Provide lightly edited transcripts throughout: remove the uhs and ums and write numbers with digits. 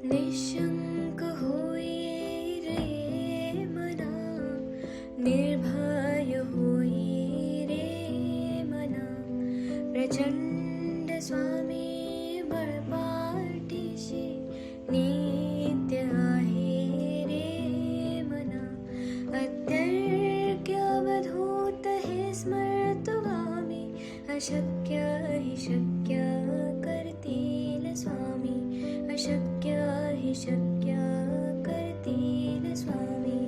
निशंक होई रे मना, निर्भय होई रे मना, प्रचंड स्वामी बळपाठीशी नित्य आहे रे मना. अत्यर्क्य अवधूत हे स्मर्तुगामी, अशक्य हि शक्य करतील स्वामी, अशक्य हि शक्य करतील स्वामी.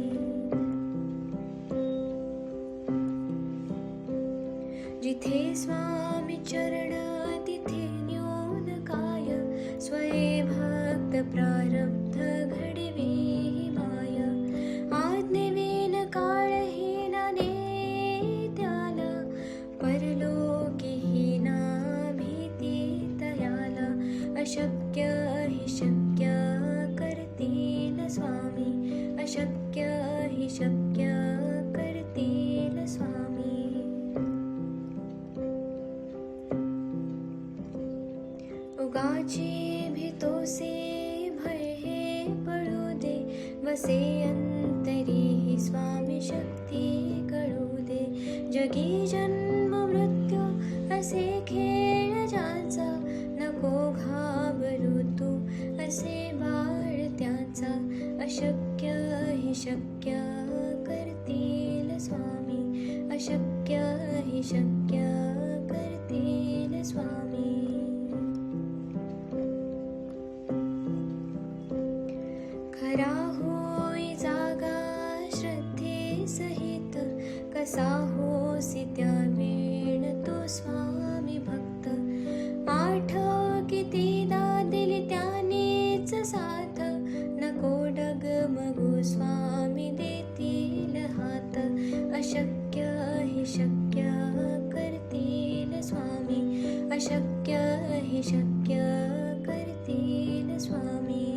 जिथे स्वामी चरण तिथे न्यून काय, स्वये भक्त प्रारब्ध घडवी माय. आज्ञेविन काळहीना नेत्याला, परलोकीहीना भीती तयाला. अशक्य हि शक्य करतील स्वामी, अशक्य हि शक्य करतील स्वामी. उगाची भीतोसे भय हे पळू दे, वसे अंतरी ही स्वामी शक्ती कळू दे. जगी जन्म मृत्यू असे खेळ ज्याचा, नको घाबरू तू असे बाळ त्याचा. अशक्य हि शक्य करतील स्वामी, अशक्य हि शक्य करतील स्वामी. खरा होई जागा श्रद्धे सहित, कसा होसी त्या वेळ तो स्वामी भक्त. आठव कितीदा दिली त्यानेच साथ, नको डगमगू स्वामी देतील हात. अशक्य हि शक्य करतील स्वामी, अशक्य हि शक्य करतील स्वामी.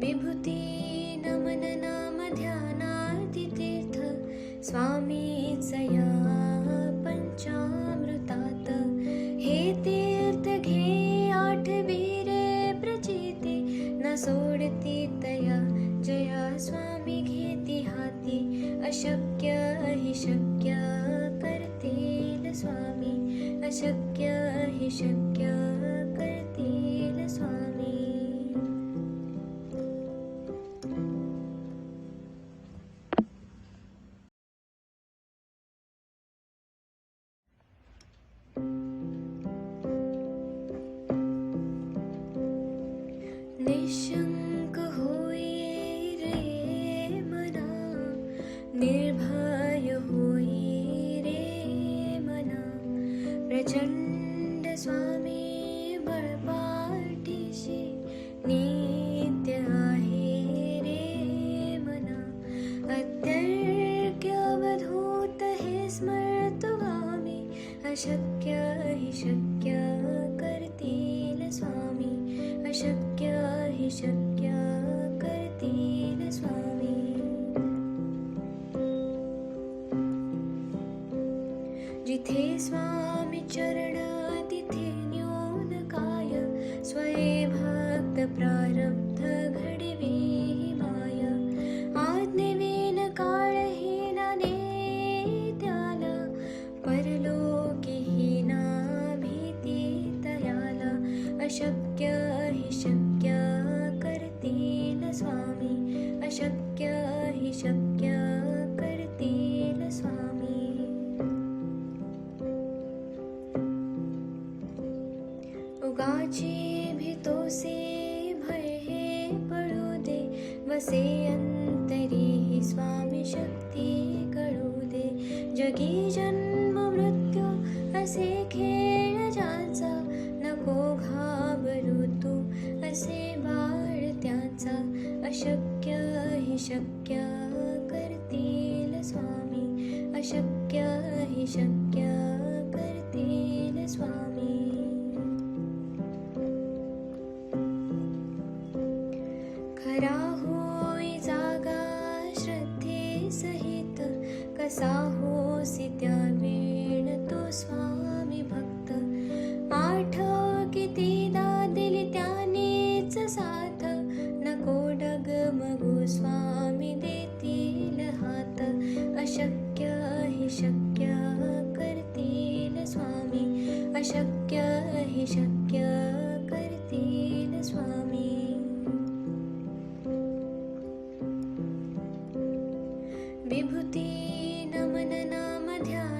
विभूती नमन नाम ध्यानार्ती तीर्थ, स्वामीच या पंचामृतात. हे तीर्थ घे आठवी रे प्रचिती, न सोडती तया जया स्वामी घेती हाती. अशक्य हि शक्य करतील स्वामी, अशक्य हि शक्य करतील स्वामी. निशंक होई रे मना, निर्भय होई रे मना, प्रचंड स्वामी बळपाठीशी नित्य आहे रे मना. अत्यर्क्य अवधूत हे स्मर्तुगामी, अशक्य हि शक्य करतील स्वामी, अशक्य हि शक्य करतील स्वामी. जिथे स्वामी चरण तिथे न्यून काय, स्वये भक्त प्रारब्ध घडवी माय. आज्ञेविन काळहीना नेत्याला, परलोकीहीना भीती तयाला. अशक्य हि शक्य करतील स्वामी, अशक्य हि शक्य करतील स्वामी. उगाची भीतोसे भय हे पळू दे, वसे अंतरी ही स्वामी शक्ती कळू दे. जगी जन्म मृत्यू असे खेळ ज्याचा, नको घाबरू तू असे बाळ त्याचा. अशक्य हि शक्य करतील स्वामी, अशक्य हि शक्य करतील स्वामी. खरा होई जागा श्रद्धे सहित, कसा होसी त्या वेळ तो स्वामी भक्त. आठव कितीदा दिली त्यानेच साथ, नको डगमगू स्वामी देतील हात. अशक्य हि शक्य करतील स्वामी, अशक्य हि शक्य करतील स्वामी. विभूती नमन नाम ध्यान